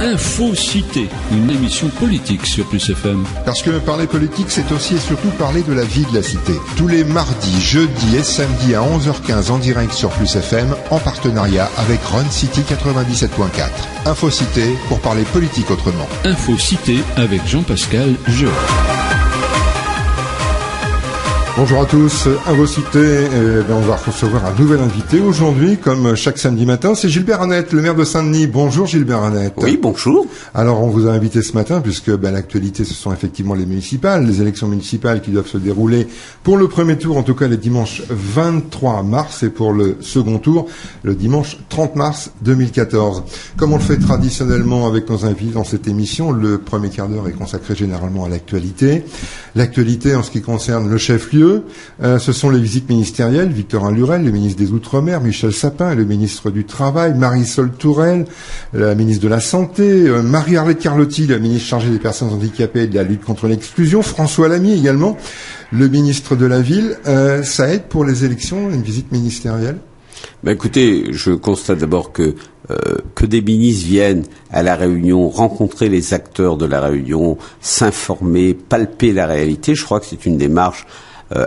Info-Cité, une émission politique sur Plus FM. Parce que parler politique, c'est aussi et surtout parler de la vie de la cité. Tous les mardis, jeudis et samedis à 11h15 en direct sur Plus FM, en partenariat avec Run City 97.4. Info-Cité pour parler politique autrement. Info-Cité avec Jean-Pascal Jean. Bonjour à tous, Info-Cité, on va recevoir un nouvel invité aujourd'hui, comme chaque samedi matin, c'est Gilbert Annette, le maire de Saint-Denis. Bonjour Gilbert Annette. Oui, bonjour. Alors on vous a invité ce matin, puisque l'actualité ce sont effectivement les municipales, les élections municipales qui doivent se dérouler pour le premier tour, en tout cas les dimanches 23 mars, et pour le second tour, le dimanche 30 mars 2014. Comme on le fait traditionnellement avec nos invités dans cette émission, le premier quart d'heure est consacré généralement à l'actualité. L'actualité en ce qui concerne le chef-lieu, ce sont les visites ministérielles. Victorin Lurel, le ministre des Outre-mer, Michel Sapin, le ministre du Travail, Marisol Touraine, la ministre de la Santé, Marie-Arlette Carlotti, la ministre chargée des personnes handicapées et de la lutte contre l'exclusion, François Lamy également, le ministre de la Ville. Ça aide pour les élections, une visite ministérielle ? Écoutez, je constate d'abord que des ministres viennent à la Réunion, rencontrer les acteurs de la Réunion, s'informer, palper la réalité. Je crois que c'est une démarche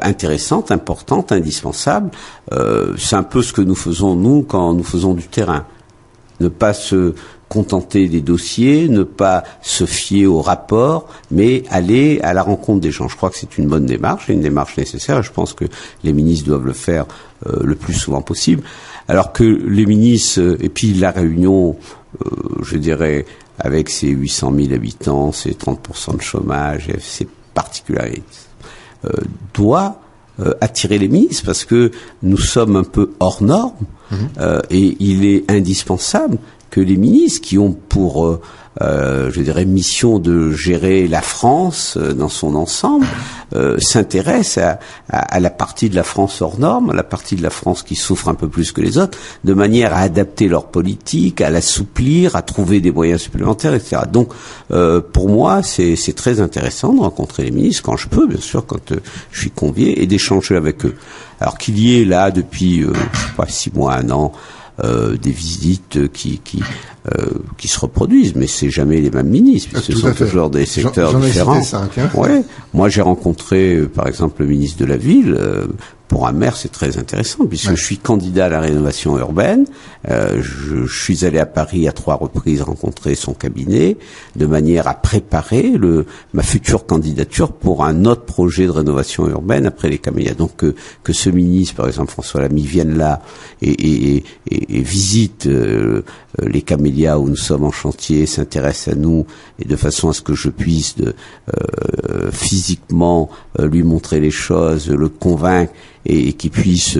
intéressante, importante, indispensable. C'est un peu ce que nous faisons, nous, quand nous faisons du terrain. Ne pas se contenter des dossiers, ne pas se fier aux rapports, mais aller à la rencontre des gens. Je crois que c'est une bonne démarche, une démarche nécessaire, et je pense que les ministres doivent le faire le plus souvent possible. Alors que les ministres, et puis la Réunion, je dirais, avec ses 800 000 habitants, ses 30% de chômage, et ses particularités, doit attirer les ministres, parce que nous sommes un peu hors normes, et il est indispensable que les ministres qui ont pour, je dirais, mission de gérer la France dans son ensemble, s'intéressent à la partie de la France hors norme, à la partie de la France qui souffre un peu plus que les autres, de manière à adapter leur politique, à l'assouplir, à trouver des moyens supplémentaires, etc. Donc, pour moi, c'est très intéressant de rencontrer les ministres quand je peux, bien sûr, quand je suis convié, et d'échanger avec eux. Alors qu'il y ait là, depuis 6 mois, 1 an, des visites qui se reproduisent, mais c'est jamais les mêmes ministres, puisque ce sont toujours des secteurs différents. Ouais. Moi, j'ai rencontré, par exemple, le ministre de la Ville. Pour un maire, c'est très intéressant, puisque je suis candidat à la rénovation urbaine. Je suis allé à Paris à 3 reprises rencontrer son cabinet, de manière à préparer ma future candidature pour un autre projet de rénovation urbaine après les camélias. Donc que ce ministre, par exemple François Lamy, vienne là et visite les camélias où nous sommes en chantier, s'intéresse à nous, et de façon à ce que je puisse physiquement lui montrer les choses, le convaincre, et qui puisse,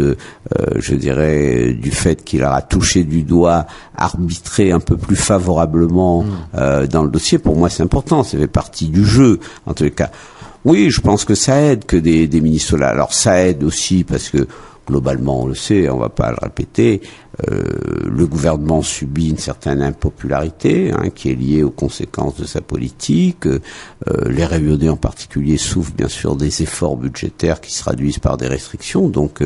je dirais, du fait qu'il aura touché du doigt, arbitrer un peu plus favorablement dans le dossier. Pour moi, c'est important, ça fait partie du jeu, en tous les cas. Oui, je pense que ça aide que des ministres là. Alors ça aide aussi parce que globalement, on le sait, on va pas le répéter, le gouvernement subit une certaine impopularité qui est liée aux conséquences de sa politique. Les Réunionnais en particulier souffrent bien sûr des efforts budgétaires qui se traduisent par des restrictions. Donc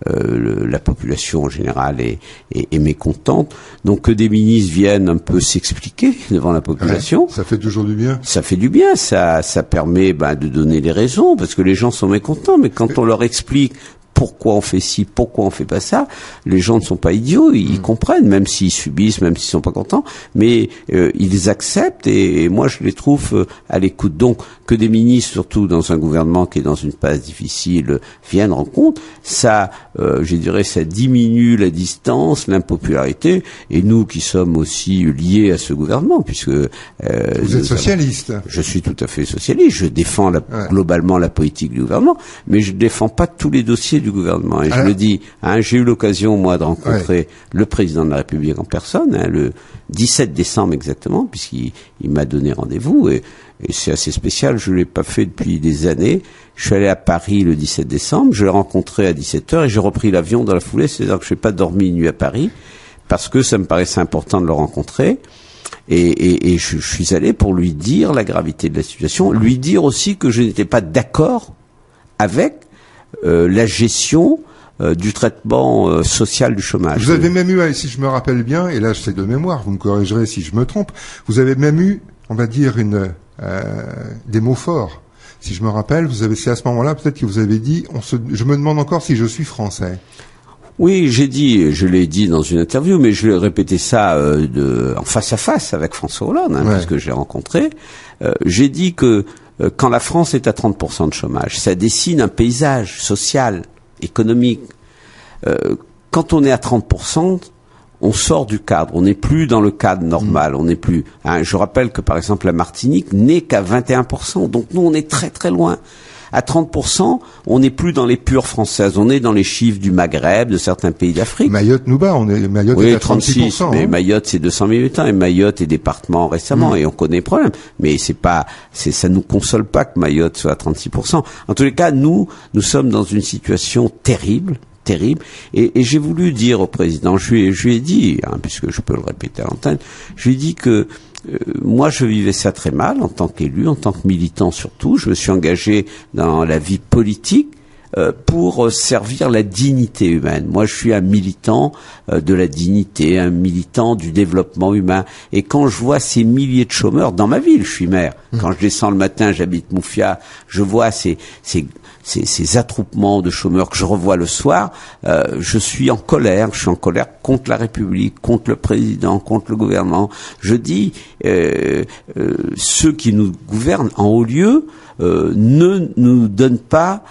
la population en général est mécontente. Donc que des ministres viennent un peu s'expliquer devant la population. Ça fait toujours du bien. Ça fait du bien. Ça permet de donner les raisons, parce que les gens sont mécontents. Mais quand on leur explique pourquoi on fait ci, pourquoi on fait pas ça, les gens ne sont pas idiots, ils comprennent, même s'ils subissent, même s'ils sont pas contents, mais ils acceptent, et moi je les trouve à l'écoute. Donc que des ministres, surtout dans un gouvernement qui est dans une phase difficile, viennent en compte, ça, je dirais, ça diminue la distance, l'impopularité, et nous qui sommes aussi liés à ce gouvernement, puisque vous êtes socialiste. Je suis tout à fait socialiste, je défends globalement la politique du gouvernement, mais je défends pas tous les dossiers du gouvernement. Et je le dis, j'ai eu l'occasion, moi, de rencontrer le président de la République en personne, le 17 décembre exactement, puisqu'il m'a donné rendez-vous, et c'est assez spécial, je ne l'ai pas fait depuis des années. Je suis allé à Paris le 17 décembre, je l'ai rencontré à 17h, et j'ai repris l'avion dans la foulée, c'est-à-dire que je n'ai pas dormi une nuit à Paris, parce que ça me paraissait important de le rencontrer. Et je suis allé pour lui dire la gravité de la situation, lui dire aussi que je n'étais pas d'accord avec la gestion du traitement social du chômage. Vous avez même eu, si je me rappelle bien, et là c'est de mémoire, vous me corrigerez si je me trompe, vous avez même eu, on va dire, des mots forts. Si je me rappelle, c'est à ce moment-là peut-être que vous avez dit, je me demande encore si je suis français. Oui, je l'ai dit dans une interview, mais je vais répéter ça en face à face avec François Hollande, puisque j'ai rencontré. J'ai dit que quand la France est à 30% de chômage, ça dessine un paysage social, économique. Quand on est à 30%, on sort du cadre. On n'est plus dans le cadre normal. On n'est plus. Je rappelle que par exemple la Martinique n'est qu'à 21%. Donc nous, on est très très loin. À 30%, on n'est plus dans les pures françaises. On est dans les chiffres du Maghreb, de certains pays d'Afrique. Mayotte nous bat. Mayotte est à 36%. Mais Mayotte, c'est 200 000 habitants. Et Mayotte est département récemment. Et on connaît les problèmes. Mais ça nous console pas que Mayotte soit à 36%. En tous les cas, nous sommes dans une situation terrible. Et j'ai voulu dire au président, je lui ai dit, puisque je peux le répéter à l'antenne, je lui ai dit que moi je vivais ça très mal en tant qu'élu, en tant que militant surtout. Je me suis engagé dans la vie politique pour servir la dignité humaine. Moi, je suis un militant de la dignité, un militant du développement humain. Et quand je vois ces milliers de chômeurs dans ma ville, je suis maire. Quand je descends le matin, j'habite Moufia, je vois ces attroupements de chômeurs que je revois le soir. Je suis en colère. Je suis en colère contre la République, contre le président, contre le gouvernement. Je dis, ceux qui nous gouvernent en haut lieu ne nous donnent pas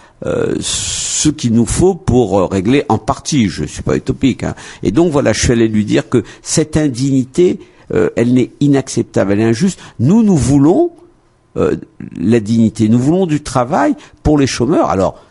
ce qu'il nous faut pour régler en partie. Je suis pas utopique. Et donc voilà, je suis allé lui dire que cette indignité, elle n'est inacceptable, elle est injuste. Nous voulons la dignité, nous voulons du travail pour les chômeurs. Alors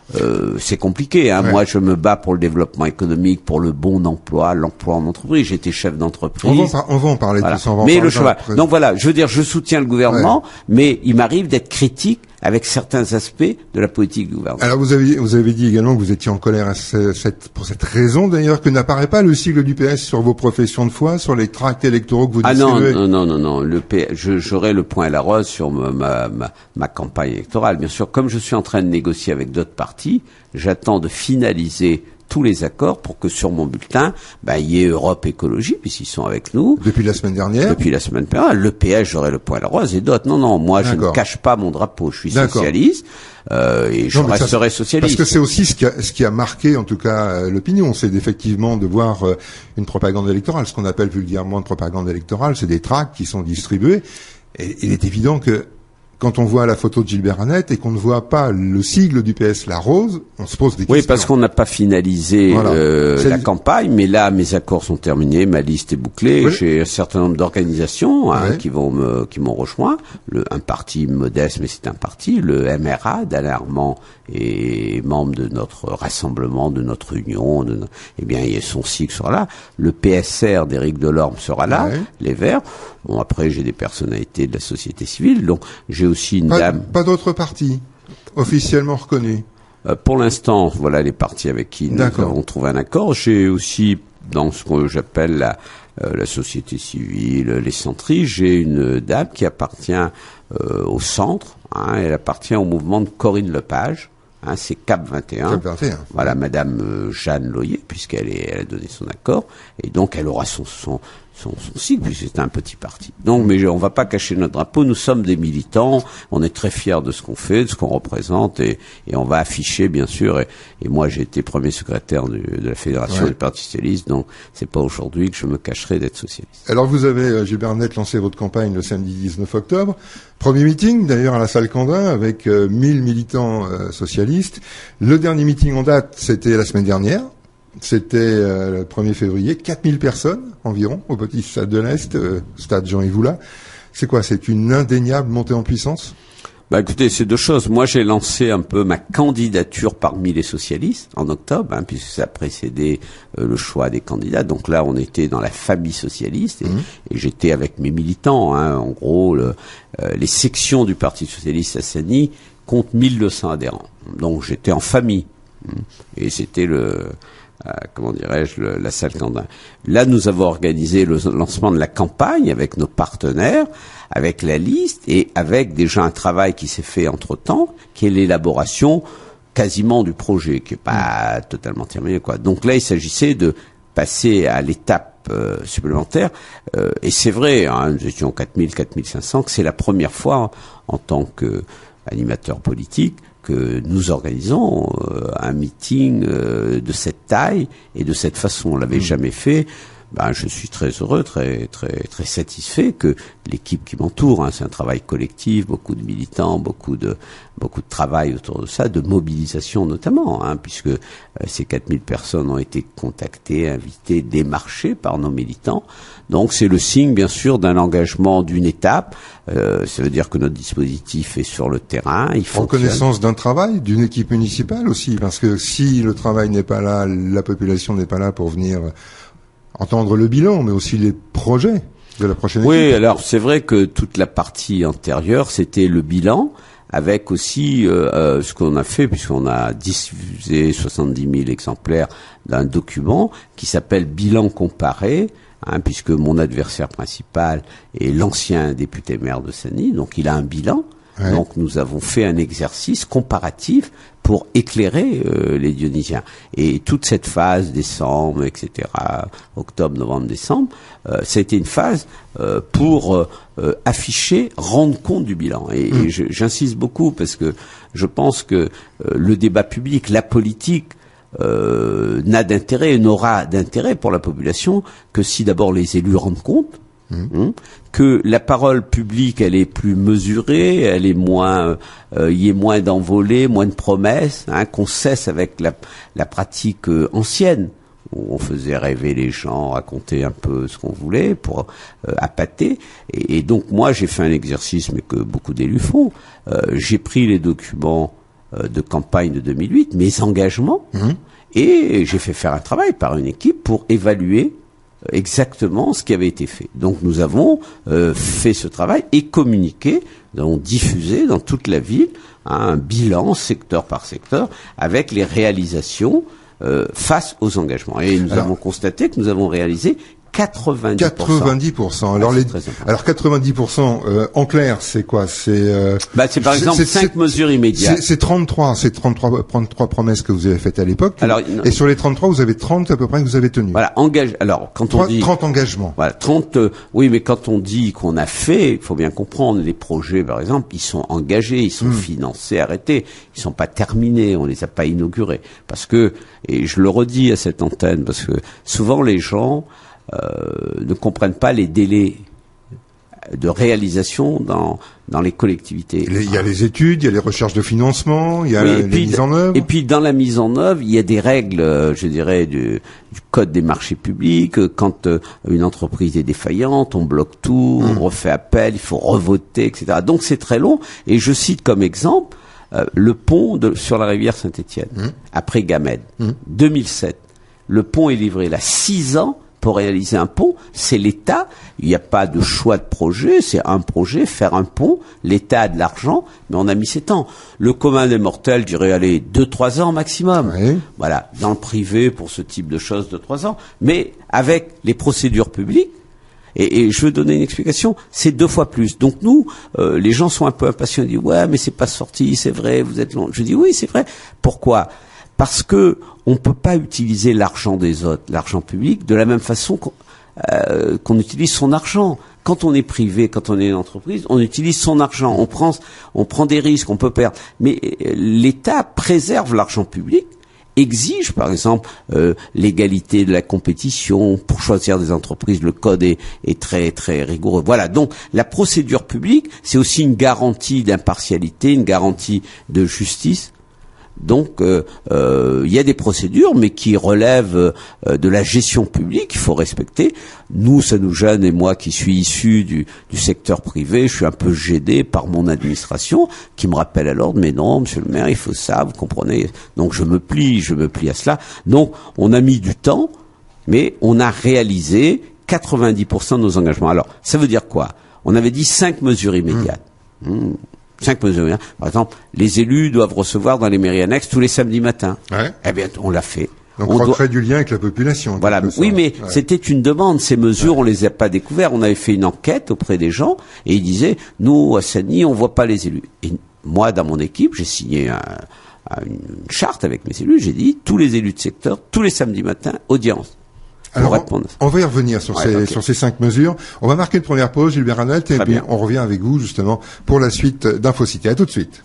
c'est compliqué. Ouais. Moi, je me bats pour le développement économique, pour le bon emploi, l'emploi en entreprise. J'étais chef d'entreprise. On va en parler de ça. Mais le chômage. Donc voilà, je veux dire, je soutiens le gouvernement, mais il m'arrive d'être critique avec certains aspects de la politique du gouvernement. Alors vous avez dit également que vous étiez en colère pour cette raison d'ailleurs que n'apparaît pas le sigle du PS sur vos professions de foi, sur les tracts électoraux que vous distribuez. Non. Le PS, j'aurai le point à la rose sur ma campagne électorale. Bien sûr, comme je suis en train de négocier avec d'autres partis, j'attends de finaliser tous les accords pour que sur mon bulletin, il y ait Europe Écologie, puisqu'ils sont avec nous. Depuis la semaine dernière. Le PS, j'aurai le point à la rose et d'autres. Non, moi, je ne cache pas mon drapeau. Je suis socialiste, et je resterai socialiste. Parce que c'est aussi ce qui a marqué, en tout cas, l'opinion. C'est effectivement de voir une propagande électorale. Ce qu'on appelle vulgairement une propagande électorale, c'est des tracts qui sont distribués. Et il est évident que quand on voit la photo de Gilbert Annette et qu'on ne voit pas le sigle du PS, la rose, on se pose des questions. Oui, parce qu'on n'a pas finalisé la campagne, mais là, mes accords sont terminés, ma liste est bouclée. Oui. J'ai un certain nombre d'organisations qui m'ont rejoint. Un parti modeste, mais c'est un parti, le MRA d'Alain Armand est membre de notre rassemblement, de notre union. Eh bien, son sigle sera là. Le PSR d'Éric Delorme sera là, les Verts. Bon, après, j'ai des personnalités de la société civile, donc j'ai aussi une dame. Pas d'autres partis officiellement reconnus. Pour l'instant, voilà les partis avec qui nous avons trouvé un accord. J'ai aussi, dans ce que j'appelle la société civile, les centristes, j'ai une dame qui appartient au centre. Elle appartient au mouvement de Corinne Lepage. C'est Cap 21. Voilà, Madame Jeanne Loyer, puisqu'elle a donné son accord, et donc elle aura son sigle, puisque c'est un petit parti. Donc, mais on va pas cacher notre drapeau. Nous sommes des militants. On est très fiers de ce qu'on fait, de ce qu'on représente, et on va afficher, bien sûr. Et moi, j'ai été premier secrétaire de la Fédération des partis socialistes, donc c'est pas aujourd'hui que je me cacherai d'être socialiste. Alors, vous avez, Gilbert Annette, lancé votre campagne le samedi 19 octobre. Premier meeting, d'ailleurs, à la salle Candin, avec 1000 militants socialistes. Le dernier meeting en date, c'était la semaine dernière. C'était le 1er février, 4000 personnes environ au petit stade de l'Est, stade Jean-Yves Oula. C'est quoi? C'est une indéniable montée en puissance? Écoutez, c'est deux choses. Moi, j'ai lancé un peu ma candidature parmi les socialistes en octobre, puisque ça a précédé le choix des candidats. Donc là, on était dans la famille socialiste et j'étais avec mes militants. En gros, les sections du Parti socialiste à Saint-Denis comptent 1200 adhérents. Donc j'étais en famille. Et c'était la salle Candin. Là, nous avons organisé le lancement de la campagne avec nos partenaires, avec la liste et avec déjà un travail qui s'est fait entre-temps, qui est l'élaboration quasiment du projet, qui est pas totalement terminé, quoi. Donc là, il s'agissait de passer à l'étape supplémentaire. Et c'est vrai, hein, nous étions 4000, 4500, que c'est la première fois en tant qu'animateur politique que nous organisons un meeting de cette taille et de cette façon. On l'avait jamais fait. Ben, je suis très heureux, très satisfait que l'équipe qui m'entoure, hein, c'est un travail collectif, beaucoup de militants, beaucoup de travail autour de ça, de mobilisation notamment, hein, puisque ces 4000 personnes ont été contactées, invitées, démarchées par nos militants. Donc c'est le signe, bien sûr, d'un engagement d'une étape. Ça veut dire que notre dispositif est sur le terrain. Il fonctionne. Reconnaissance d'un travail, d'une équipe municipale aussi, parce que si le travail n'est pas là, la population n'est pas là pour venir entendre le bilan, mais aussi les projets de la prochaine équipe. Oui, alors c'est vrai que toute la partie antérieure, c'était le bilan, avec aussi ce qu'on a fait, puisqu'on a diffusé 70 000 exemplaires d'un document qui s'appelle Bilan comparé, hein, puisque mon adversaire principal est l'ancien député maire de Senlis, donc il a un bilan. Ouais. Donc nous avons fait un exercice comparatif pour éclairer les Dionysiens. Et toute cette phase, décembre, etc., octobre, novembre, décembre, ça a été une phase pour afficher, rendre compte du bilan. Et j'insiste beaucoup parce que je pense que le débat public, la politique, n'a d'intérêt et n'aura d'intérêt pour la population que si d'abord les élus rendent compte, que la parole publique elle est plus mesurée, elle est moins, y est moins d'envolées, moins de promesses, hein, qu'on cesse avec la pratique ancienne où on faisait rêver les gens, raconter un peu ce qu'on voulait pour appâter. Et donc moi j'ai fait un exercice, mais que beaucoup d'élus font. J'ai pris les documents de campagne de 2008, mes engagements, et j'ai fait faire un travail par une équipe pour évaluer exactement ce qui avait été fait. Donc nous avons fait ce travail et communiqué, nous avons diffusé dans toute la ville un bilan secteur par secteur avec les réalisations face aux engagements. Et nous avons constaté que nous avons réalisé 90%. 90%. Alors 90%, en clair, c'est quoi? C'est par exemple 5 mesures immédiates. C'est 33 promesses que vous avez faites à l'époque. Et sur les 33, vous avez 30 à peu près que vous avez tenus. Voilà, alors quand on dit 30 engagements. Voilà, 30 oui, mais quand on dit qu'on a fait, il faut bien comprendre, les projets par exemple, ils sont engagés, ils sont financés, arrêtés, ils sont pas terminés, on les a pas inaugurés parce que, et je le redis à cette antenne, parce que souvent les gens ne comprennent pas les délais de réalisation dans les collectivités. Il y a les études, il y a les recherches de financement, il y a la mise en œuvre. Et puis dans la mise en œuvre, il y a des règles, je dirais, du code des marchés publics. Quand une entreprise est défaillante, on bloque tout, on refait appel, il faut revoter, etc. Donc c'est très long. Et je cite comme exemple le pont sur la rivière Saint-Étienne, après Gamède, 2007. Le pont est livré là 6 ans. Pour réaliser un pont, c'est l'État. Il n'y a pas de choix de projet, c'est un projet, faire un pont. L'État a de l'argent, mais on a mis 7 ans. Le commun des mortels dirait, allez, 2-3 ans maximum. Oui. Voilà, dans le privé, pour ce type de choses, 2-3 ans. Mais avec les procédures publiques, et je veux donner une explication, c'est 2 fois plus. Donc nous, les gens sont un peu impatients, ils disent, ouais, mais c'est pas sorti, c'est vrai, vous êtes long. Je dis, oui, c'est vrai. Pourquoi ? Parce que on peut pas utiliser l'argent des autres, l'argent public, de la même façon qu'on utilise son argent. Quand on est privé, quand on est une entreprise, on utilise son argent, on prend des risques, on peut perdre. Mais l'État préserve l'argent public, exige par exemple l'égalité de la compétition pour choisir des entreprises. Le code est très très rigoureux. Voilà. Donc la procédure publique, c'est aussi une garantie d'impartialité, une garantie de justice. Donc, il y a des procédures, mais qui relèvent de la gestion publique, il faut respecter. Nous, ça nous gêne, et moi qui suis issu du secteur privé, je suis un peu gêné par mon administration, qui me rappelle à l'ordre, mais non, monsieur le maire, il faut ça, vous comprenez. Donc, je me plie à cela. Donc, on a mis du temps, mais on a réalisé 90% de nos engagements. Alors, ça veut dire quoi? On avait dit 5 mesures immédiates. 5 mesures. Par exemple, les élus doivent recevoir dans les mairies annexes tous les samedis matins. Ouais. Eh bien, on l'a fait. Donc, on recrée du lien avec la population. Voilà. Oui, mais c'était une demande. Ces mesures, on les a pas découvertes. On avait fait une enquête auprès des gens et ils disaient, nous, à Senlis, on voit pas les élus. Et moi, dans mon équipe, j'ai signé une charte avec mes élus. J'ai dit, tous les élus de secteur, tous les samedis matins, audience. Alors, on va y revenir sur ces 5 mesures. On va marquer une première pause, Gilbert Ranelt, et puis on revient avec vous, justement, pour la suite d'Infocité. À tout de suite.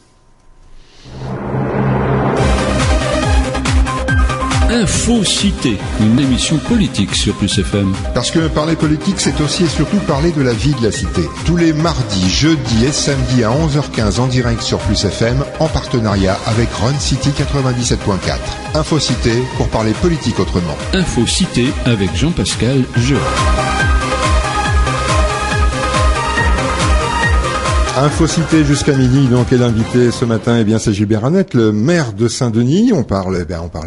Infocité, une émission politique sur Plus FM. Parce que parler politique, c'est aussi et surtout parler de la vie de la cité. Tous les mardis, jeudis et samedis à 11h15 en direct sur Plus FM, en partenariat avec Run City 97.4. Infocité, pour parler politique autrement. Infocité avec Jean-Pascal Jean. Infocité jusqu'à midi, donc, et l'invité ce matin, eh bien, c'est Gilbert Ranelt, le maire de Saint-Denis. On parle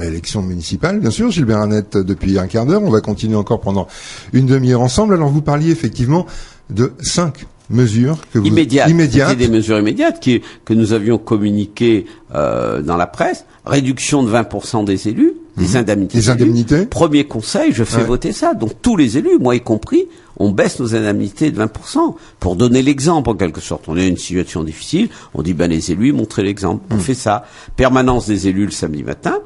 élection municipale, bien sûr, Gilbert Ranelt, depuis un quart d'heure. On va continuer encore pendant une demi-heure ensemble. Alors, vous parliez effectivement de 5 mesures que vous... Immédiates. C'était des mesures immédiates que nous avions communiquées, dans la presse. Réduction de 20% des élus, des indemnités. Les indemnités. Premier conseil, je fais voter ça. Donc, tous les élus, moi y compris, on baisse nos indemnités de 20%. Pour donner l'exemple, en quelque sorte. On est dans une situation difficile. On dit, les élus, montrez l'exemple. On fait ça. Permanence des élus le samedi matin.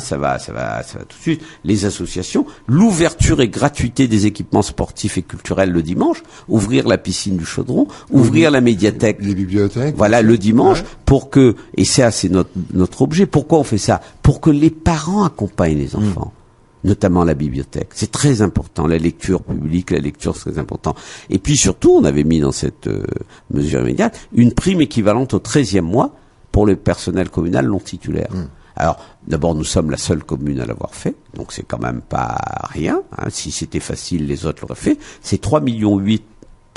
Ça va tout de suite. Les associations, l'ouverture et gratuité des équipements sportifs et culturels le dimanche, ouvrir la piscine du Chaudron, ouvrir la médiathèque, les bibliothèques, voilà, le dimanche, pour que, et ça c'est notre objet. Pourquoi on fait ça? Pour que les parents accompagnent les enfants. Notamment la bibliothèque. C'est très important. La lecture publique, la lecture, c'est très important. Et puis surtout, on avait mis dans cette mesure immédiate une prime équivalente au 13e mois pour le personnel communal non titulaire. Alors, d'abord, nous sommes la seule commune à l'avoir fait, donc c'est quand même pas rien. Si c'était facile, les autres l'auraient fait. C'est 3,8 millions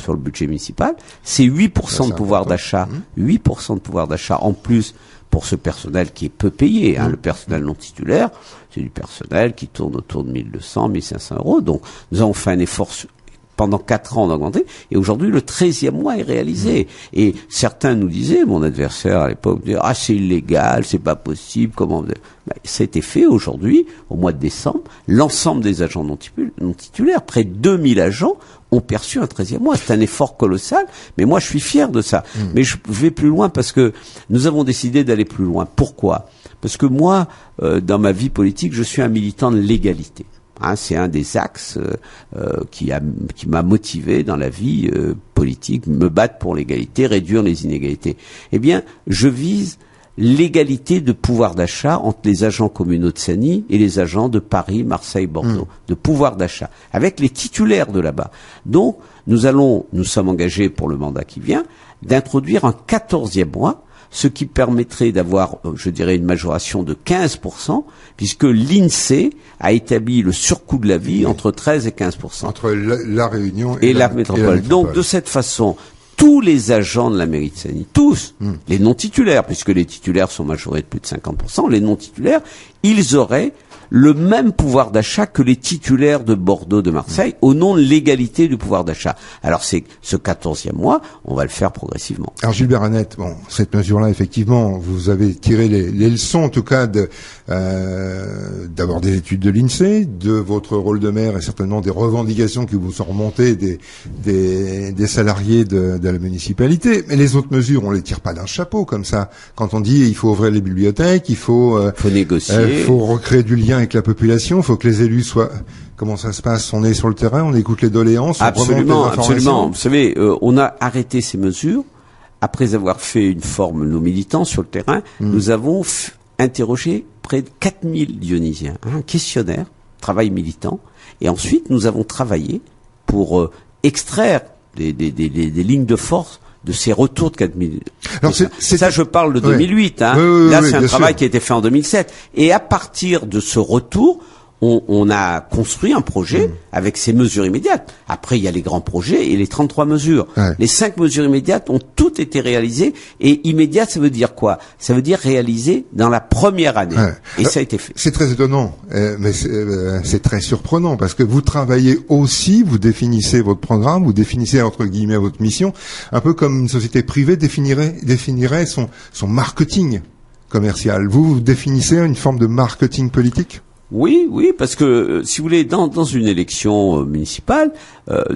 sur le budget municipal. C'est 8% de pouvoir d'achat. 8% de pouvoir d'achat en plus pour ce personnel qui est peu payé. Le personnel non titulaire, c'est du personnel qui tourne autour de 1200, 1500 euros. Donc, nous avons fait un effort pendant 4 ans, on a augmenté, et aujourd'hui, le 13e mois est réalisé. Et certains nous disaient, mon adversaire à l'époque, disait, c'est illégal, c'est pas possible, comment... ça a été fait aujourd'hui, au mois de décembre, l'ensemble des agents non titulaires, près de 2000 agents, ont perçu un 13e mois. C'est un effort colossal, mais moi, je suis fier de ça. Mais je vais plus loin parce que nous avons décidé d'aller plus loin. Pourquoi? Parce que moi, dans ma vie politique, je suis un militant de l'égalité. C'est un des axes qui m'a motivé dans la vie politique, me battre pour l'égalité, réduire les inégalités. Eh bien, je vise l'égalité de pouvoir d'achat entre les agents communaux de Seny et les agents de Paris, Marseille, Bordeaux, de pouvoir d'achat, avec les titulaires de là-bas. Donc, nous sommes engagés pour le mandat qui vient, d'introduire un 14e mois, ce qui permettrait d'avoir, je dirais, une majoration de 15%, puisque l'INSEE a établi le surcoût de la vie entre 13 et 15%. Entre la Réunion et la métropole. Donc, de cette façon, tous les agents de la mairie de Seny, tous, les non-titulaires, puisque les titulaires sont majorés de plus de 50%, les non-titulaires, ils auraient le même pouvoir d'achat que les titulaires de Bordeaux, de Marseille, au nom de l'égalité du pouvoir d'achat. Alors c'est ce 14e mois, on va le faire progressivement. Alors Gilbert Ranelt, cette mesure-là, effectivement, vous avez tiré les leçons, en tout cas, d'abord des études de l'INSEE, de votre rôle de maire et certainement des revendications qui vous sont remontées des salariés de la municipalité. Mais les autres mesures, on les tire pas d'un chapeau comme ça. Quand on dit il faut ouvrir les bibliothèques, il faut négocier, il faut recréer du lien avec la population, il faut que les élus soient... Comment ça se passe? On est sur le terrain, on écoute les doléances, on remonte les informations. Absolument. Vous savez, on a arrêté ces mesures après avoir fait une forme, nos militants sur le terrain. Nous avons interrogé près de 4000 Dionysiens, un questionnaire, travail militant, et ensuite nous avons travaillé pour extraire des lignes de force de ces retours de 4000. Alors ça, je parle de 2008. Là, c'est un travail qui a été fait en 2007. Et à partir de ce retour, on a construit un projet avec ces mesures immédiates. Après, il y a les grands projets et les 33 mesures. Ouais. Les 5 mesures immédiates ont toutes été réalisées. Et immédiate, ça veut dire quoi? Ça veut dire réalisées dans la première année. Ouais. Et ça a été fait. C'est très étonnant, mais c'est très surprenant parce que vous travaillez aussi, vous définissez votre programme, vous définissez entre guillemets votre mission, un peu comme une société privée définirait son marketing commercial. Vous définissez une forme de marketing politique? Oui, parce que si vous voulez, dans une élection municipale,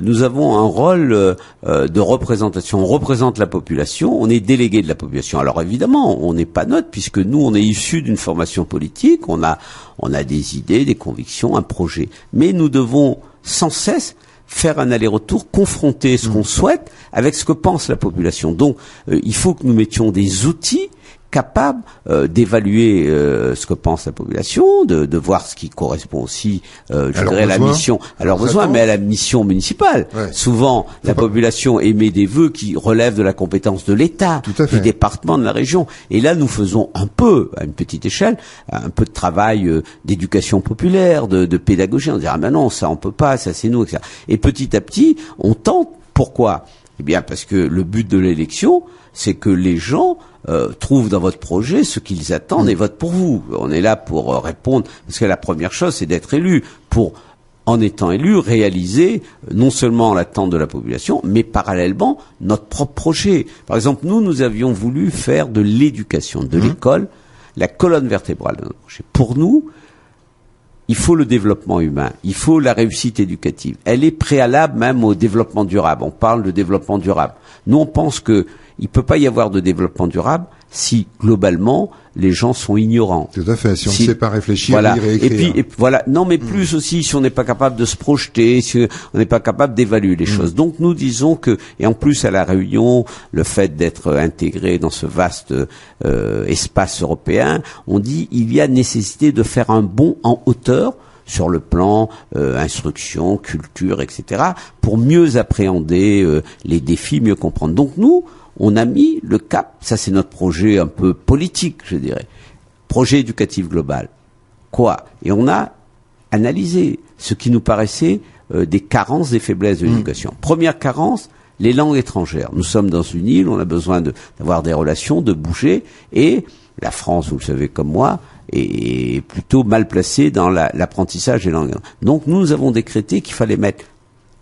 nous avons un rôle de représentation. On représente la population, on est délégué de la population. Alors évidemment, on n'est pas neutre puisque nous, on est issus d'une formation politique, on a des idées, des convictions, un projet. Mais nous devons sans cesse faire un aller-retour, confronter ce qu'on souhaite avec ce que pense la population. Donc, il faut que nous mettions des outils capables d'évaluer ce que pense la population, de voir ce qui correspond aussi, je dirais, à la mission, à leurs besoins, mais à la mission municipale. Ouais. Souvent, la population émet des vœux qui relèvent de la compétence de l'État, du département, de la région. Et là, nous faisons un peu, à une petite échelle, un peu de travail d'éducation populaire, de pédagogie. On dirait, ah ben non, ça on peut pas, ça c'est nous, etc. Et petit à petit, on tente. Pourquoi? Eh bien, parce que le but de l'élection, c'est que les gens trouvent dans votre projet ce qu'ils attendent et votent pour vous. On est là pour répondre, parce que la première chose, c'est d'être élu, pour, en étant élu, réaliser non seulement l'attente de la population, mais parallèlement notre propre projet. Par exemple, nous avions voulu faire de l'éducation, de l'école, la colonne vertébrale de notre projet. Pour nous, il faut le développement humain, il faut la réussite éducative. Elle est préalable même au développement durable. On parle de développement durable. Nous, on pense que il peut pas y avoir de développement durable si, globalement, les gens sont ignorants. Tout à fait. Si on ne sait pas réfléchir, voilà. Lire et écrire. Et puis, voilà. Non, mais plus aussi, si on n'est pas capable de se projeter, si on n'est pas capable d'évaluer les choses. Donc, nous disons que, et en plus, à La Réunion, le fait d'être intégré dans ce vaste espace européen, on dit, il y a nécessité de faire un bond en hauteur sur le plan instruction, culture, etc., pour mieux appréhender les défis, mieux comprendre. Donc, nous, on a mis le cap, ça c'est notre projet un peu politique, je dirais, projet éducatif global. Quoi? Et on a analysé ce qui nous paraissait des carences, des faiblesses de l'éducation. Première carence, les langues étrangères. Nous sommes dans une île, on a besoin d'avoir des relations, de bouger, et la France, vous le savez comme moi, est plutôt mal placée dans l'apprentissage des langues. Donc nous avons décrété qu'il fallait mettre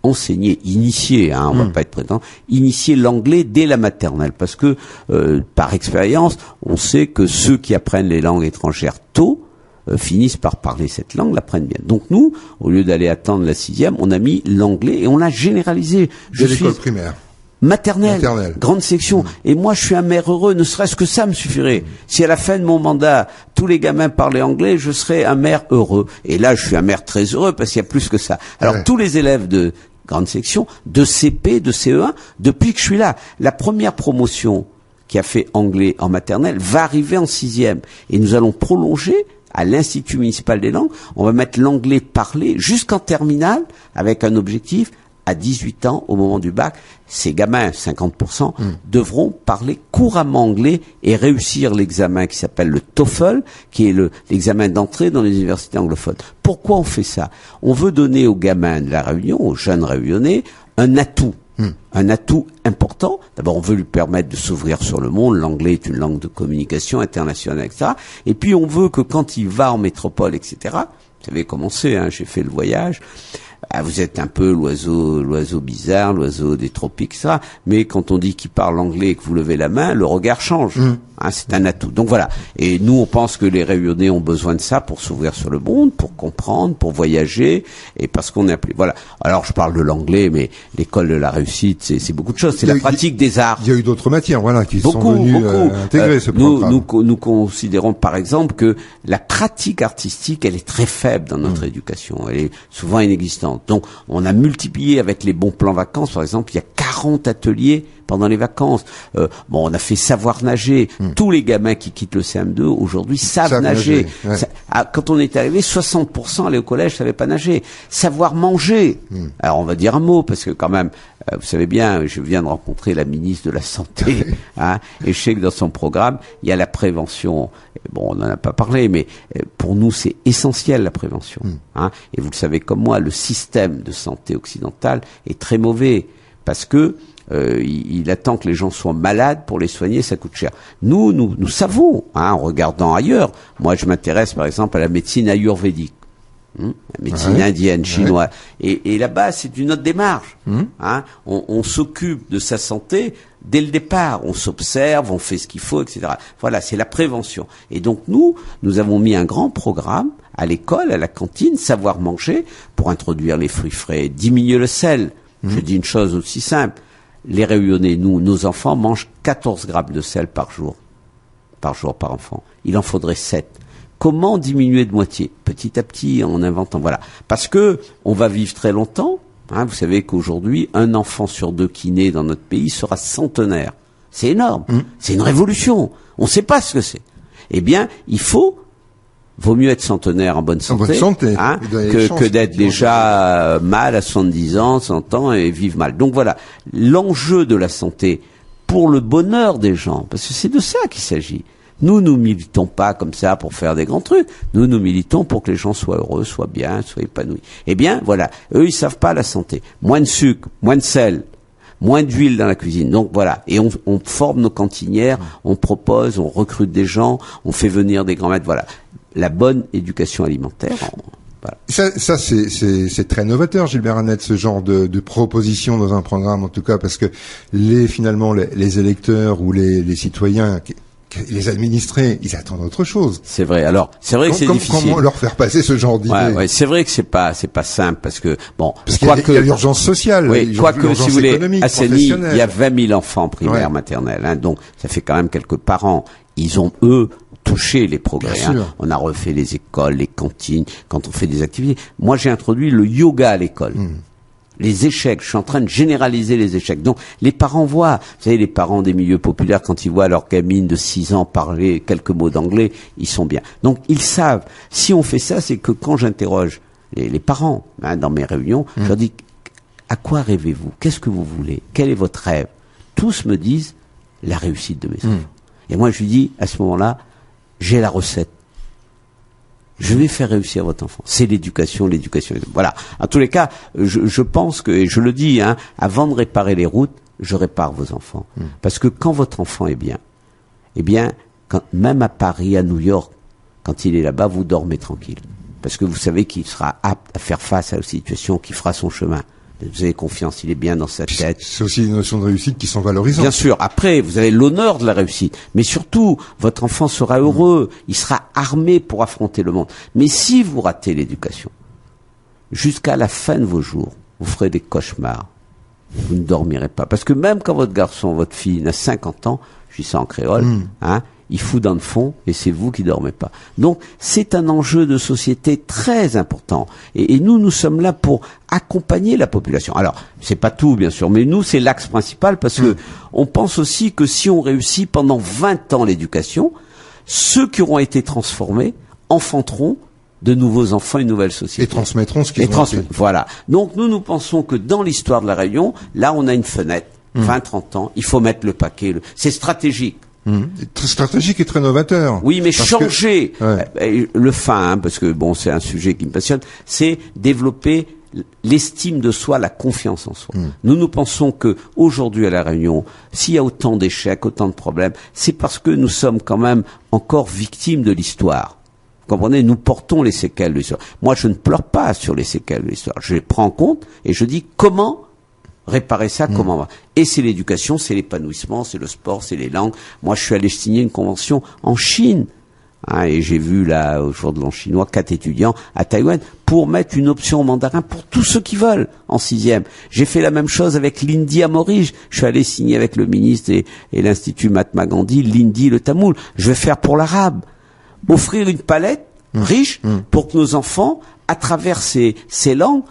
enseigner, initier, on va pas être prétendant, initier l'anglais dès la maternelle, parce que par expérience, on sait que ceux qui apprennent les langues étrangères tôt finissent par parler cette langue, l'apprennent bien. Donc nous, au lieu d'aller attendre la 6e, on a mis l'anglais et on l'a généralisé. Dès l'école primaire. Maternelle, grande section. Et moi, je suis un maire heureux, ne serait-ce que ça me suffirait. Si à la fin de mon mandat, tous les gamins parlaient anglais, je serais un maire heureux. Et là, je suis un maire très heureux parce qu'il y a plus que ça. Alors, tous les élèves de grande section, de CP, de CE1, depuis que je suis là, la première promotion qui a fait anglais en maternelle va arriver en 6e. Et nous allons prolonger à l'Institut municipal des langues. On va mettre l'anglais parlé jusqu'en terminale avec un objectif. À 18 ans, au moment du bac, ces gamins, 50%, devront parler couramment anglais et réussir l'examen qui s'appelle le TOEFL, qui est l'examen d'entrée dans les universités anglophones. Pourquoi on fait ça? On veut donner aux gamins de La Réunion, aux jeunes réunionnais, un atout. Un atout important. D'abord, on veut lui permettre de s'ouvrir sur le monde. L'anglais est une langue de communication internationale, etc. Et puis, on veut que quand il va en métropole, etc., vous savez comment c'est, j'ai fait le voyage. Vous êtes un peu l'oiseau bizarre, l'oiseau des tropiques, ça. Mais quand on dit qu'il parle anglais et que vous levez la main, le regard change. C'est un atout. Donc voilà. Et nous, on pense que les Réunionnais ont besoin de ça pour s'ouvrir sur le monde, pour comprendre, pour voyager, et parce qu'on est appelé. Voilà. Alors, je parle de l'anglais, mais l'école de la réussite, c'est beaucoup de choses. C'est la pratique des arts. Il y a eu d'autres matières, voilà, qui sont venues intégrer ce programme. Nous considérons, par exemple, que la pratique artistique, elle est très faible dans notre éducation. Elle est souvent inexistante. Donc, on a multiplié avec les bons plans vacances, par exemple, il y a 40 ateliers pendant les vacances. On a fait savoir nager. Tous les gamins qui quittent le CM2 aujourd'hui savent nager. Ouais. Quand on est arrivé, 60% allaient au collège savaient pas nager. Savoir manger. Alors on va dire un mot parce que quand même, vous savez bien, je viens de rencontrer la ministre de la Santé, et je sais que dans son programme, il y a la prévention. Bon, on n'en a pas parlé, mais pour nous, c'est essentiel la prévention. Et vous le savez comme moi, le système de santé occidental est très mauvais parce que il attend que les gens soient malades pour les soigner, ça coûte cher. Nous savons, en regardant ailleurs. Moi, je m'intéresse par exemple à la médecine ayurvédique. La médecine indienne, chinoise. Et là-bas, c'est une autre démarche. Hein. On s'occupe de sa santé dès le départ. On s'observe, on fait ce qu'il faut, etc. Voilà, c'est la prévention. Et donc nous avons mis un grand programme à l'école, à la cantine, savoir manger, pour introduire les fruits frais, diminuer le sel. Je dis une chose aussi simple. Les Réunionnais, nos enfants mangent 14 grammes de sel par jour, par enfant. Il en faudrait 7. Comment diminuer de moitié? Petit à petit, en inventant, voilà. Parce que on va vivre très longtemps. Hein, vous savez qu'aujourd'hui, un enfant sur 2 qui naît dans notre pays sera centenaire. C'est énorme. C'est une révolution. On ne sait pas ce que c'est. Eh bien, vaut mieux être centenaire en bonne santé, hein, que d'être déjà mal à 70 ans, 100 ans et vivre mal. Donc voilà, l'enjeu de la santé pour le bonheur des gens, parce que c'est de ça qu'il s'agit. Nous militons pas comme ça pour faire des grands trucs. Nous militons pour que les gens soient heureux, soient bien, soient épanouis. Eh bien, voilà. Eux, ils savent pas la santé. Moins de sucre, moins de sel, moins d'huile dans la cuisine. Donc voilà. Et on forme nos cantinières, on propose, on recrute des gens, on fait venir des grands maîtres. Voilà. La bonne éducation alimentaire. Voilà. Ça c'est très novateur, Gilbert Annette, ce genre de proposition dans un programme, en tout cas, parce que finalement les électeurs ou les citoyens, les administrés, ils attendent autre chose. C'est vrai. Alors, c'est vrai que c'est difficile. Comment leur faire passer ce genre d'idée? Ouais, c'est vrai que c'est pas simple parce que parce qu'il y a l'urgence sociale. Oui, quoique si vous voulez, à Séni, il y a 20 000 enfants primaires, maternelles, hein, donc ça fait quand même quelques parents. Ils ont touché les progrès. Hein. On a refait les écoles, les cantines, quand on fait des activités. Moi, j'ai introduit le yoga à l'école. Les échecs, je suis en train de généraliser les échecs. Donc, les parents voient, vous savez, les parents des milieux populaires, quand ils voient leur gamine de 6 ans parler quelques mots d'anglais, ils sont bien. Donc, ils savent. Si on fait ça, c'est que quand j'interroge les parents, hein, dans mes réunions, je leur dis, à quoi rêvez-vous? Qu'est-ce que vous voulez? Quel est votre rêve? Tous me disent, la réussite de mes enfants. Et moi, je lui dis, à ce moment-là, j'ai la recette. Je vais faire réussir votre enfant. C'est l'éducation. Voilà. En tous les cas, je pense que, et je le dis, hein, avant de réparer les routes, je répare vos enfants. Parce que quand votre enfant est bien, eh bien, même à Paris, à New York, quand il est là-bas, vous dormez tranquille. Parce que vous savez qu'il sera apte à faire face à la situation, qu'il fera son chemin. Vous avez confiance, il est bien dans sa tête. C'est aussi des notions de réussite qui sont valorisantes. Bien sûr. Après, vous avez l'honneur de la réussite. Mais surtout, votre enfant sera heureux. Il sera armé pour affronter le monde. Mais si vous ratez l'éducation, jusqu'à la fin de vos jours, vous ferez des cauchemars. Vous ne dormirez pas. Parce que même quand votre garçon, votre fille, a 50 ans, je dis ça en créole, hein, il fout dans le fond et c'est vous qui dormez pas. Donc, c'est un enjeu de société très important. Et nous sommes là pour accompagner la population. Alors, c'est pas tout, bien sûr, mais nous, c'est l'axe principal parce que on pense aussi que si on réussit pendant 20 ans l'éducation, ceux qui auront été transformés enfanteront de nouveaux enfants, une nouvelle société. Et transmettront ce qu'ils ont fait. Voilà. Donc, nous pensons que dans l'histoire de la Réunion, là, on a une fenêtre, 20-30 ans, il faut mettre le paquet. C'est stratégique. Stratégique et très novateur. Oui, mais changer le fin, hein, parce que bon, c'est un sujet qui me passionne, c'est développer l'estime de soi, la confiance en soi. Nous pensons que aujourd'hui à la Réunion, s'il y a autant d'échecs, autant de problèmes, c'est parce que nous sommes quand même encore victimes de l'histoire. Vous comprenez? Nous portons les séquelles de l'histoire. Moi, je ne pleure pas sur les séquelles de l'histoire. Je les prends en compte et je dis comment réparer ça, comment. Et c'est l'éducation, c'est l'épanouissement, c'est le sport, c'est les langues. Moi, je suis allé signer une convention en Chine. Hein, et j'ai vu là, au jour de l'an chinois, 4 étudiants à Taïwan pour mettre une option au mandarin pour tous ceux qui veulent en 6e. J'ai fait la même chose avec l'hindi à Maurice. Je suis allé signer avec le ministre et l'Institut Mahatma Gandhi, l'hindi, le tamoul. Je vais faire pour l'arabe. Offrir une palette riche pour que nos enfants, à travers ces langues,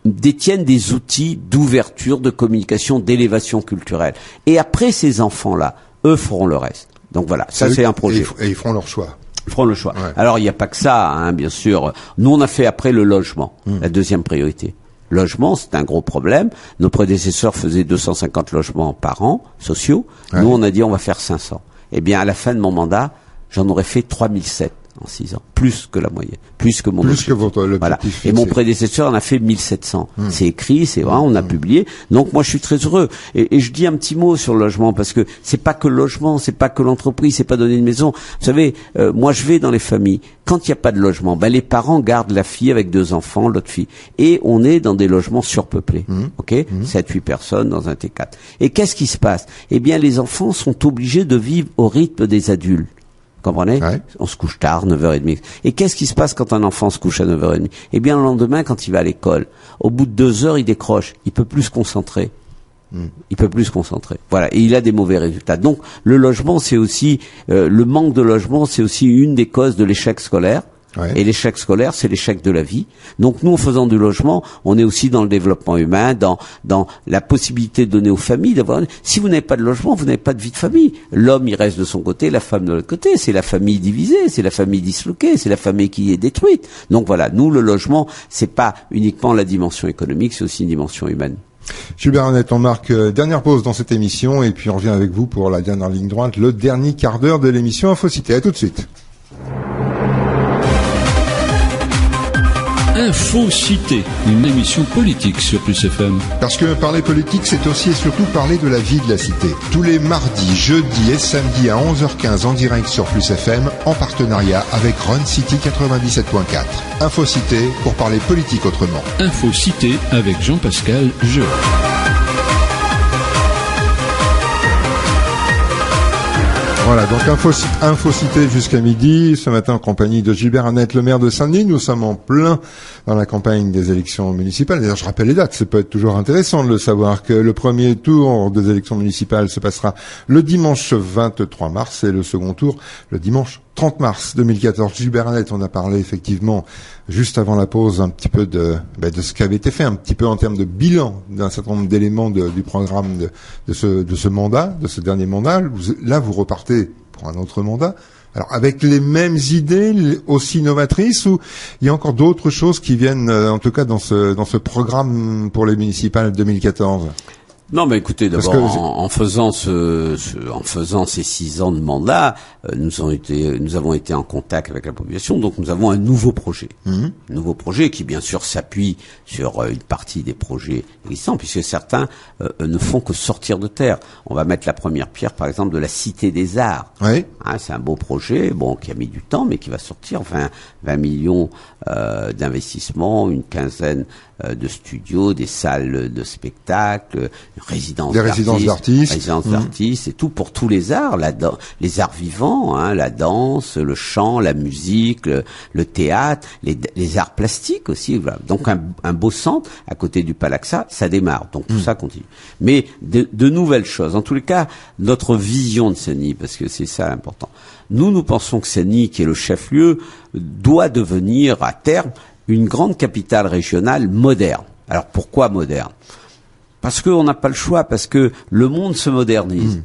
détiennent des outils d'ouverture, de communication, d'élévation culturelle. Et après, ces enfants-là, eux feront le reste. Donc voilà, ça c'est un projet. Et ils feront leur choix. Ils feront le choix. Ouais. Alors il n'y a pas que ça, hein, bien sûr. Nous on a fait après le logement, la deuxième priorité. Logement, c'est un gros problème. Nos prédécesseurs faisaient 250 logements par an, sociaux. Ouais. Nous on a dit on va faire 500. Eh bien à la fin de mon mandat, j'en aurais fait 3007. en 6 ans, plus que la moyenne, plus que mon objectif. Que votre l'objectif voilà. fixé. Et mon prédécesseur en a fait 1700. C'est écrit, c'est vrai, on a publié. Donc moi je suis très heureux. Et je dis un petit mot sur le logement parce que c'est pas que le logement, c'est pas que l'entreprise, c'est pas donner une maison. Vous savez, moi je vais dans les familles. Quand il n'y a pas de logement, les parents gardent la fille avec 2 enfants, l'autre fille, et on est dans des logements surpeuplés. Ok, 7-8 personnes dans un T4. Et qu'est-ce qui se passe? Eh bien, les enfants sont obligés de vivre au rythme des adultes. Comprenez? Ouais. On se couche tard, 9h30. Et qu'est-ce qui se passe quand un enfant se couche à 9h30? Eh bien, le lendemain, quand il va à l'école, au bout de 2 heures, il décroche. Il peut plus se concentrer. Il peut plus se concentrer. Voilà. Et il a des mauvais résultats. Donc, le logement, c'est aussi, le manque de logement, c'est aussi une des causes de l'échec scolaire. Ouais. Et l'échec scolaire, c'est l'échec de la vie. Donc nous, en faisant du logement, on est aussi dans le développement humain, dans la possibilité de donner aux familles d'avoir. Si vous n'avez pas de logement, vous n'avez pas de vie de famille. L'homme, il reste de son côté, la femme de l'autre côté. C'est la famille divisée, c'est la famille disloquée, c'est la famille qui est détruite. Donc voilà, nous, le logement, c'est pas uniquement la dimension économique, c'est aussi une dimension humaine. Gilbert Annette, on marque dernière pause dans cette émission et puis on revient avec vous pour la dernière ligne droite, le dernier quart d'heure de l'émission Infocité. À tout de suite. Infocité, une émission politique sur Plus FM. Parce que parler politique, c'est aussi et surtout parler de la vie de la cité. Tous les mardis, jeudis et samedis à 11h15 en direct sur Plus FM, en partenariat avec Run City 97.4. Infocité pour parler politique autrement. Infocité avec Jean-Pascal Jeu. Voilà, donc Infocité jusqu'à midi, ce matin en compagnie de Gilbert Annette, le maire de Saint-Denis. Nous sommes en plein dans la campagne des élections municipales. D'ailleurs, je rappelle les dates, ça peut être toujours intéressant de le savoir, que le premier tour des élections municipales se passera le dimanche 23 mars et le second tour le dimanche 30 mars 2014. Gilbert Annette, on a parlé effectivement juste avant la pause un petit peu de ce qui avait été fait, un petit peu en termes de bilan d'un certain nombre d'éléments du programme de ce mandat, de ce dernier mandat. Là, vous repartez pour un autre mandat. Alors, avec les mêmes idées aussi novatrices, ou il y a encore d'autres choses qui viennent, en tout cas dans ce programme pour les municipales 2014? Non, mais écoutez, d'abord, en faisant ces 6 ans de mandat, nous avons été en contact avec la population, donc nous avons un nouveau projet. Un nouveau projet qui, bien sûr, s'appuie sur une partie des projets existants, puisque certains ne font que sortir de terre. On va mettre la première pierre, par exemple, de la Cité des Arts. Oui. C'est un beau projet, qui a mis du temps, mais qui va sortir. 20 millions d'investissements, une quinzaine de studios, des salles de spectacle, résidences d'artistes, et tout pour tous les arts, les arts vivants, la danse, le chant, la musique, le théâtre, les arts plastiques aussi. Voilà. Donc un beau centre à côté du Palaxa, ça démarre. Donc tout ça continue. Mais de nouvelles choses. En tous les cas, notre vision de Saint-Denis, parce que c'est ça l'important. Nous pensons que Saint-Denis, qui est le chef-lieu, doit devenir à terme une grande capitale régionale moderne. Alors pourquoi moderne? Parce qu'on n'a pas le choix, parce que le monde se modernise,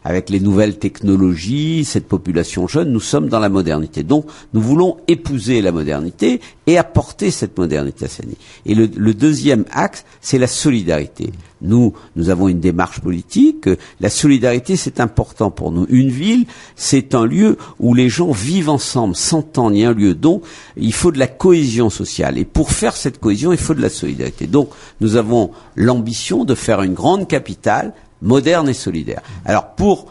avec les nouvelles technologies, cette population jeune, nous sommes dans la modernité. Donc, nous voulons épouser la modernité et apporter cette modernité à Saint-Denis. Et le deuxième axe, c'est la solidarité. Nous avons une démarche politique. La solidarité, c'est important pour nous. Une ville, c'est un lieu où les gens vivent ensemble, s'entendent. Il y a un lieu. Donc, il faut de la cohésion sociale. Et pour faire cette cohésion, il faut de la solidarité. Donc, nous avons l'ambition de faire une grande capitale moderne et solidaire. Alors, pour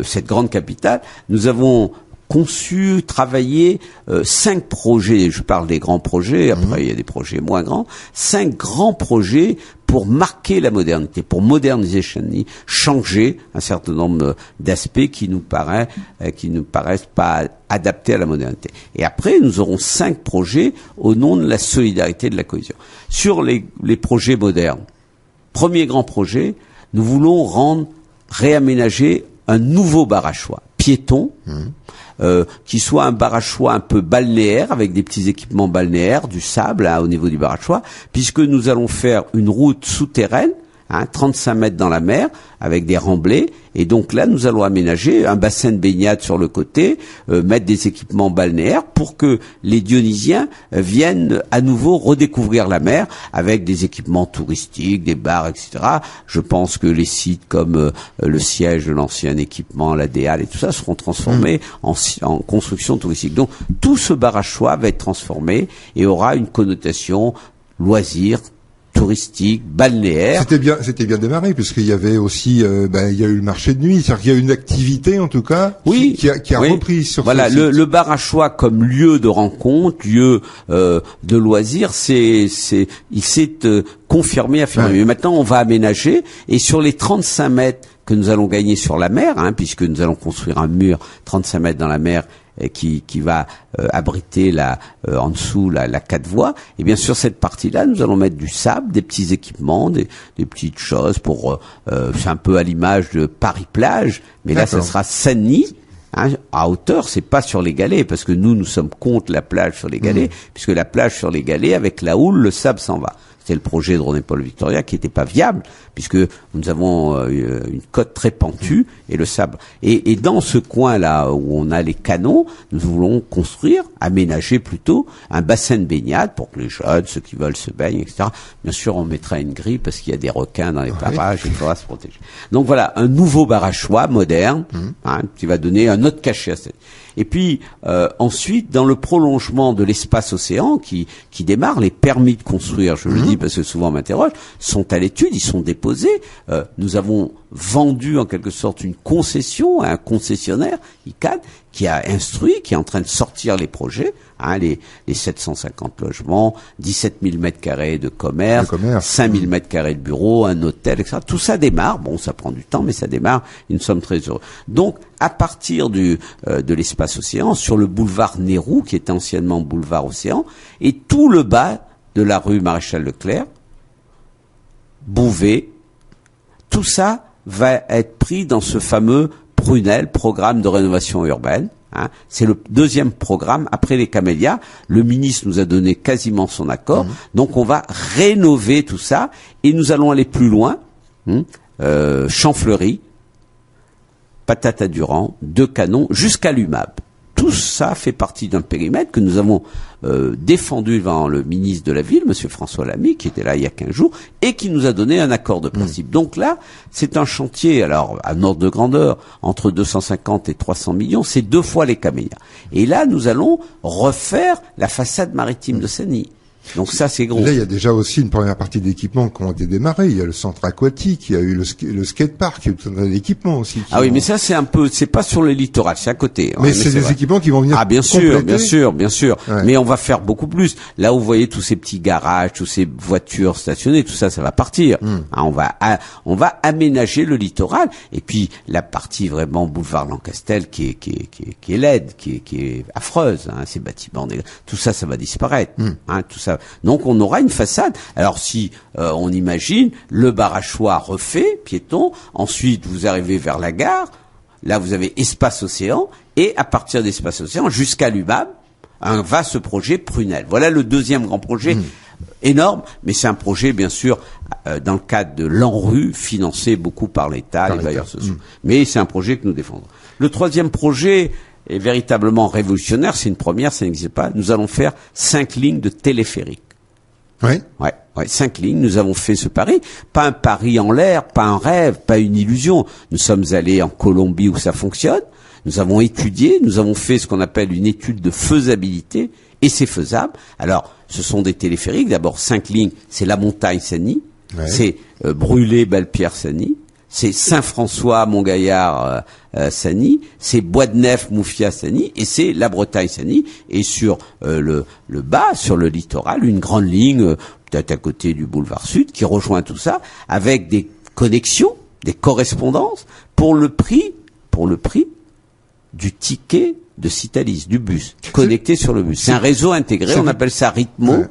cette grande capitale, nous avons conçu, travaillé 5 projets. Je parle des grands projets. Après, il y a des projets moins grands. 5 grands projets pour marquer la modernité, pour moderniser Saint-Denis, changer un certain nombre d'aspects qui nous paraissent pas adaptés à la modernité. Et après, nous aurons 5 projets au nom de la solidarité et de la cohésion. Sur les projets modernes, premier grand projet, nous voulons réaménager un nouveau Barachois, piéton, qui soit un Barachois un peu balnéaire, avec des petits équipements balnéaires, du sable au niveau du Barachois, puisque nous allons faire une route souterraine, 35 mètres dans la mer, avec des remblais. Et donc là, nous allons aménager un bassin de baignade sur le côté, mettre des équipements balnéaires pour que les Dionysiens viennent à nouveau redécouvrir la mer avec des équipements touristiques, des bars, etc. Je pense que les sites comme le siège de l'ancien équipement, la Déale et tout ça seront transformés en construction touristique. Donc tout ce Barachois va être transformé et aura une connotation loisir, touristique, balnéaire. C'était bien démarré, puisqu'il y avait aussi, il y a eu le marché de nuit, c'est-à-dire qu'il y a eu une activité, en tout cas, qui a repris sur voilà, ce site. Le Barachois comme lieu de rencontre, lieu de loisir, il s'est confirmé, affirmé. Ouais. Mais maintenant, on va aménager, et sur les 35 mètres que nous allons gagner sur la mer, puisque nous allons construire un mur 35 mètres dans la mer, qui va abriter en dessous la 4 voies, et bien sur cette partie-là, nous allons mettre du sable, des petits équipements, des petites choses pour c'est un peu à l'image de Paris-Plage, mais là, ça sera Saint-Denis. À hauteur, c'est pas sur les galets, parce que nous sommes contre la plage sur les galets, puisque la plage sur les galets, avec la houle, le sable s'en va. C'était le projet de René-Paul Victoria qui n'était pas viable, puisque nous avons une côte très pentue et le sable. Et dans ce coin-là où on a les canaux, nous voulons construire, aménager plutôt, un bassin de baignade pour que les jeunes, ceux qui veulent se baignent, etc. Bien sûr, on mettra une grille parce qu'il y a des requins dans les parages, il faudra se protéger. Donc voilà, un nouveau Barachois moderne, qui va donner un autre cachet à cette. Et puis ensuite, dans le prolongement de l'espace océan qui démarre, les permis de construire, je le dis parce que souvent on m'interroge, sont à l'étude, ils sont déposés. Nous avons vendu en quelque sorte une concession à un concessionnaire, ICAD, qui a instruit, qui est en train de sortir les projets, les 750 logements, 17 000 mètres carrés de commerce, 5 000 mètres carrés de bureaux, un hôtel, etc. Tout ça démarre. Bon, ça prend du temps, mais ça démarre. Et nous sommes très heureux. Donc, à partir de l'espace océan, sur le boulevard Nehru, qui était anciennement boulevard Océan, et tout le bas de la rue Maréchal Leclerc, Bouvet, tout ça va être pris dans ce fameux Prunel, programme de rénovation urbaine. C'est le deuxième programme après les camélias. Le ministre nous a donné quasiment son accord. Donc on va rénover tout ça et nous allons aller plus loin. Champfleury, Patata-Durand, Deux-Canons, jusqu'à l'UMAB. Tout ça fait partie d'un périmètre que nous avons défendu devant le ministre de la Ville, M. François Lamy, qui était là il y a 15 jours, et qui nous a donné un accord de principe. Donc là, c'est un chantier, alors à ordre de grandeur, entre 250 et 300 millions, c'est 2 fois les camélias. Et là, nous allons refaire la façade maritime de Saint-Denis. Donc ça, c'est gros. Là, il y a déjà aussi une première partie d'équipements qui ont été démarrés. Il y a le centre aquatique, il y a eu le skatepark, il y a eu tout un tas d'équipements aussi. Mais ça, c'est pas sur le littoral, c'est à côté. Mais c'est des équipements qui vont venir bien sûr. Ouais. Mais on va faire beaucoup plus. Là où vous voyez tous ces petits garages, toutes ces voitures stationnées, tout ça, ça va partir. On va aménager le littoral. Et puis, la partie vraiment boulevard Lancastel qui est laide, qui est affreuse, ces bâtiments, tout ça, ça va disparaître. Tout ça. Donc on aura une façade. Alors si on imagine le Barachois refait, piéton, ensuite vous arrivez vers la gare, là vous avez espace océan, et à partir d'espace océan jusqu'à l'UMAB, un vaste projet Prunel. Voilà le deuxième grand projet, énorme, mais c'est un projet bien sûr dans le cadre de l'ANRU, financé beaucoup par l'État, les bailleurs sociaux. Mais c'est un projet que nous défendons. Le troisième projet est véritablement révolutionnaire, c'est une première, ça n'existe pas. Nous allons faire 5 lignes de téléphérique. Oui. 5 lignes, nous avons fait ce pari. Pas un pari en l'air, pas un rêve, pas une illusion. Nous sommes allés en Colombie où ça fonctionne. Nous avons étudié, nous avons fait ce qu'on appelle une étude de faisabilité, et c'est faisable. Alors, ce sont des téléphériques. D'abord, 5 lignes, c'est la montagne Saint-Denis, c'est Brûlé, Belle-Pierre, Saint-Denis, c'est Saint-François, Montgaillard, Saint-Denis, c'est Bois-de-Nef, Moufia, Saint-Denis, et c'est la Bretagne, Saint-Denis, et sur le bas, sur le littoral, une grande ligne, peut-être à côté du boulevard Sud, qui rejoint tout ça, avec des connexions, des correspondances, pour le prix du ticket de Citalis, du bus, connecté sur le bus. C'est un réseau intégré, on appelle ça Ritmo,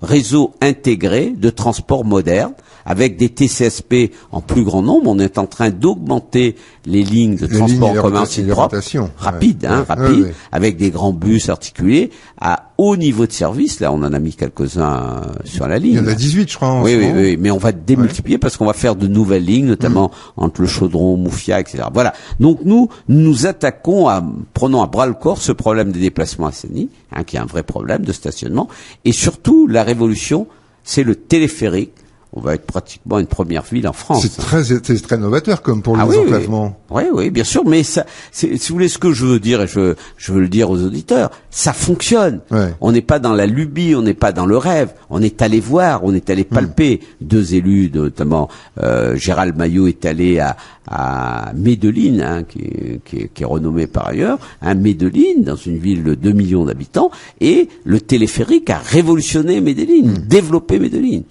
réseau intégré de transport moderne, avec des TCSP en plus grand nombre. On est en train d'augmenter les lignes de transport en commun site propre, rapide, avec des grands bus articulés à haut niveau de service. Là, on en a mis quelques-uns sur la ligne. Il y en a 18, je crois. Oui, mais on va démultiplier parce qu'on va faire de nouvelles lignes, notamment entre le Chaudron, Moufia, etc. Voilà. Donc nous attaquons prenons à bras le corps ce problème des déplacements à Seny, qui est un vrai problème de stationnement. Et surtout, la révolution, c'est le téléphérique. On va être pratiquement une première ville en France. C'est très novateur comme pour le désenclavement. Oui, bien sûr, mais ça, si vous voulez, ce que je veux dire, et je veux le dire aux auditeurs, ça fonctionne. Ouais. On n'est pas dans la lubie, on n'est pas dans le rêve. On est allé voir, on est allé palper. Deux élus, notamment Gérald Maillot, est allé à Medellín, qui est renommé par ailleurs, Medellín, dans une ville de 2 millions d'habitants, et le téléphérique a révolutionné Medellín, développé Medellín.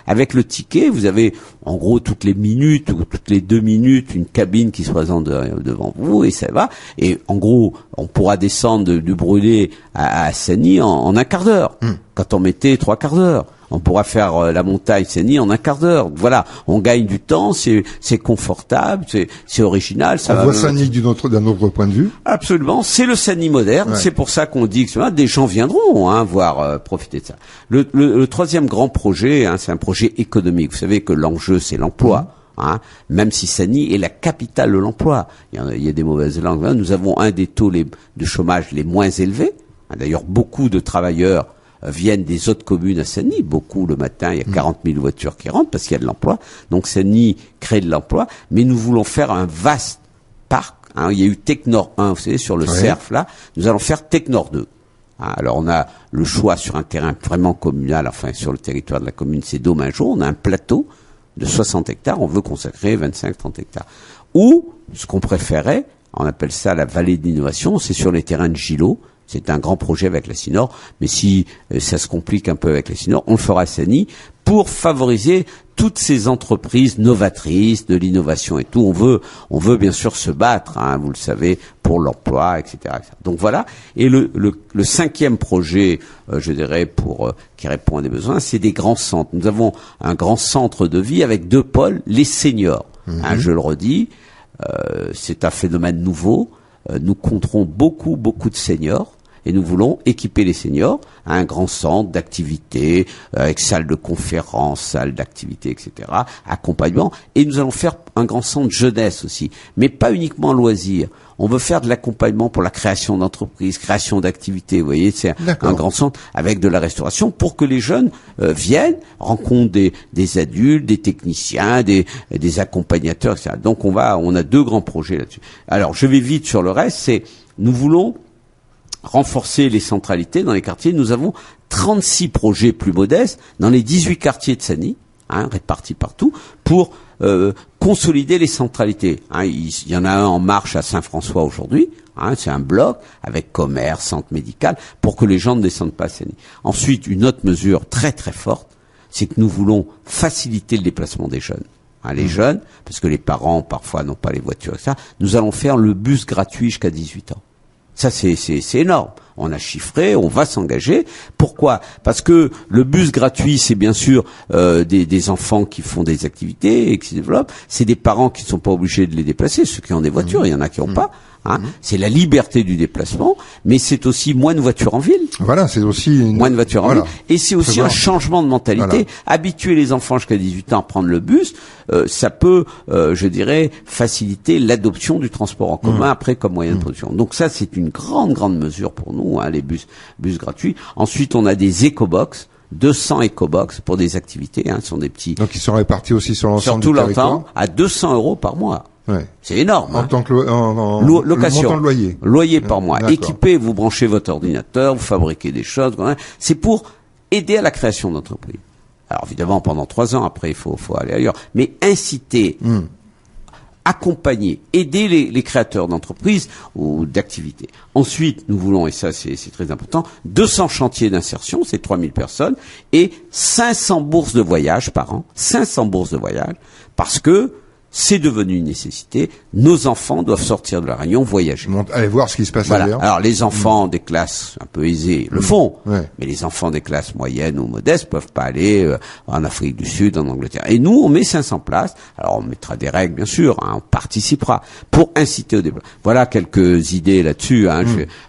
Avec le ticket, vous avez en gros toutes les minutes ou toutes les 2 minutes une cabine qui se présente devant vous et ça va. Et en gros, on pourra descendre du Brûlé à Seny en un quart d'heure. Quand on mettait 3 quarts d'heure. On pourra faire la montagne Seny en un quart d'heure. Voilà, on gagne du temps, c'est confortable, c'est original. On voit Seny d'un autre point de vue. Absolument, c'est le Seny moderne. Ouais. C'est pour ça qu'on dit que des gens viendront voir profiter de ça. Le troisième grand projet, c'est un projet économique. Vous savez que l'enjeu, c'est l'emploi. Même si Seny est la capitale de l'emploi. Il y a des mauvaises langues. Nous avons un des taux de chômage les moins élevés. D'ailleurs, beaucoup de travailleurs viennent des autres communes à Seny. Beaucoup le matin, il y a 40 000 voitures qui rentrent parce qu'il y a de l'emploi. Donc Seny crée de l'emploi. Mais nous voulons faire un vaste parc. Il y a eu Technor 1, vous savez, sur le Cerf, là. Nous allons faire Technor 2. Alors on a le choix sur un terrain vraiment communal, enfin sur le territoire de la commune, c'est Domingeau. On a un plateau de 60 hectares. On veut consacrer 25-30 hectares. Ou, ce qu'on préférait, on appelle ça la vallée de l'innovation, c'est sur les terrains de Gillot. C'est un grand projet avec la Cinor, mais si ça se complique un peu avec la Cinor, on le fera à Seny pour favoriser toutes ces entreprises novatrices, de l'innovation et tout. On veut bien sûr se battre, vous le savez, pour l'emploi, etc., etc. Donc voilà. Et le cinquième projet, je dirais, qui répond à des besoins, c'est des grands centres. Nous avons un grand centre de vie avec 2 pôles, les seniors. Je le redis, c'est un phénomène nouveau. Nous compterons beaucoup de seniors. Et nous voulons équiper les seniors à un grand centre d'activité, avec salle de conférence, salle d'activité, etc., accompagnement. Et nous allons faire un grand centre jeunesse aussi, mais pas uniquement loisirs. On veut faire de l'accompagnement pour la création d'entreprises, création d'activités. Vous voyez, c'est un grand centre avec de la restauration pour que les jeunes viennent, rencontrent des adultes, des techniciens, des accompagnateurs, etc. Donc on a 2 grands projets là-dessus. Alors je vais vite sur le reste. Nous voulons renforcer les centralités dans les quartiers. Nous avons 36 projets plus modestes dans les 18 quartiers de Seny, répartis partout, pour consolider les centralités. Il y en a un en marche à Saint-François aujourd'hui. C'est un bloc avec commerce, centre médical, pour que les gens ne descendent pas à Seny. Ensuite, une autre mesure très très forte, c'est que nous voulons faciliter le déplacement des jeunes. Les jeunes, parce que les parents parfois n'ont pas les voitures, etc. Nous allons faire le bus gratuit jusqu'à 18 ans. Ça, c'est énorme. On a chiffré, on va s'engager. Pourquoi? Parce que le bus gratuit, c'est bien sûr des enfants qui font des activités et qui se développent. C'est des parents qui ne sont pas obligés de les déplacer. Ceux qui ont des voitures, il y en a qui n'ont pas. C'est la liberté du déplacement, mais c'est aussi moins de voitures en ville. Voilà, c'est aussi moins de voitures en ville. Et c'est aussi un changement de mentalité. Voilà. Habituer les enfants jusqu'à 18 ans à prendre le bus, ça peut, je dirais, faciliter l'adoption du transport en commun après comme moyen de production. Donc ça, c'est une grande mesure pour nous, les bus gratuits. Ensuite, on a des éco-box. 200 éco-box pour des activités, ce sont des petits. Donc ils sont répartis aussi sur l'ensemble du territoire. Sur tout l'ensemble, à 200 € par mois. Ouais. C'est énorme. En tant que location, montant de loyer. Loyer par mois. Équipé, vous branchez votre ordinateur, vous fabriquez des choses. C'est pour aider à la création d'entreprises. Alors évidemment, pendant 3 ans, après, il faut aller ailleurs. Mais inciter, accompagner, aider les créateurs d'entreprises ou d'activités. Ensuite, nous voulons, et ça c'est très important, 200 chantiers d'insertion, c'est 3000 personnes, et 500 bourses de voyage par an. 500 bourses de voyage, parce que c'est devenu une nécessité. Nos enfants doivent sortir de la Réunion, voyager. Allez voir ce qui se passe ailleurs. Alors les enfants des classes un peu aisées le font, Ouais. mais les enfants des classes moyennes ou modestes peuvent pas aller en Afrique du Sud, en Angleterre. Et nous, on met 500 places. Alors on mettra des règles, bien sûr, on participera pour inciter au développement. Voilà quelques idées là-dessus.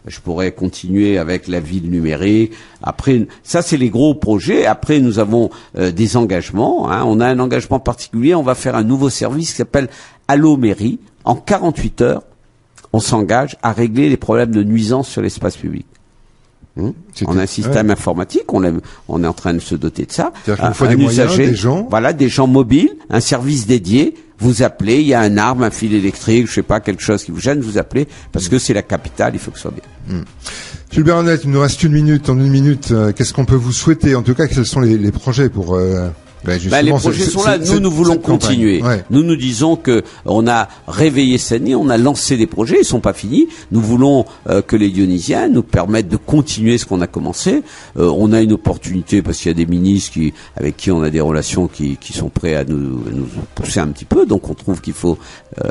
Je pourrais continuer avec la ville numérique. Après, ça c'est les gros projets. Après, nous avons des engagements. On a un engagement particulier. On va faire un nouveau service qui s'appelle Allo Mairie. En 48 heures, on s'engage à régler les problèmes de nuisance sur l'espace public. On a un système informatique, on est en train de se doter de ça. C'est-à-dire qu'il faut des moyens, des gens. Voilà, des gens mobiles, un service dédié. Vous appelez, il y a un arbre, un fil électrique, je sais pas, quelque chose qui vous gêne, vous appelez, parce que c'est la capitale, il faut que ce soit bien. Jules Bérenet, il nous reste une minute. En une minute, qu'est-ce qu'on peut vous souhaiter? En tout cas, quels sont les projets pour... les projets sont là. Nous voulons continuer. Ouais. Nous disons que on a réveillé Saguenay, on a lancé des projets, ils sont pas finis. Nous voulons que les Dionysiens nous permettent de continuer ce qu'on a commencé. On a une opportunité parce qu'il y a des ministres avec qui on a des relations qui sont prêts à nous pousser un petit peu. Donc on trouve qu'il faut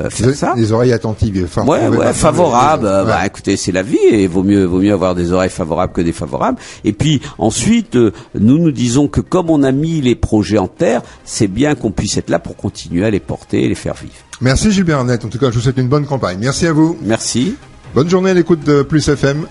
faire ça. Des oreilles attentives. Favorables. Écoutez, c'est la vie et vaut mieux avoir des oreilles favorables que défavorables. Et puis ensuite, nous disons que comme on a mis les projets en terre, c'est bien qu'on puisse être là pour continuer à les porter et les faire vivre. Merci Gilles Bérenet. En tout cas, je vous souhaite une bonne campagne. Merci à vous. Merci. Bonne journée à l'écoute de Plus FM.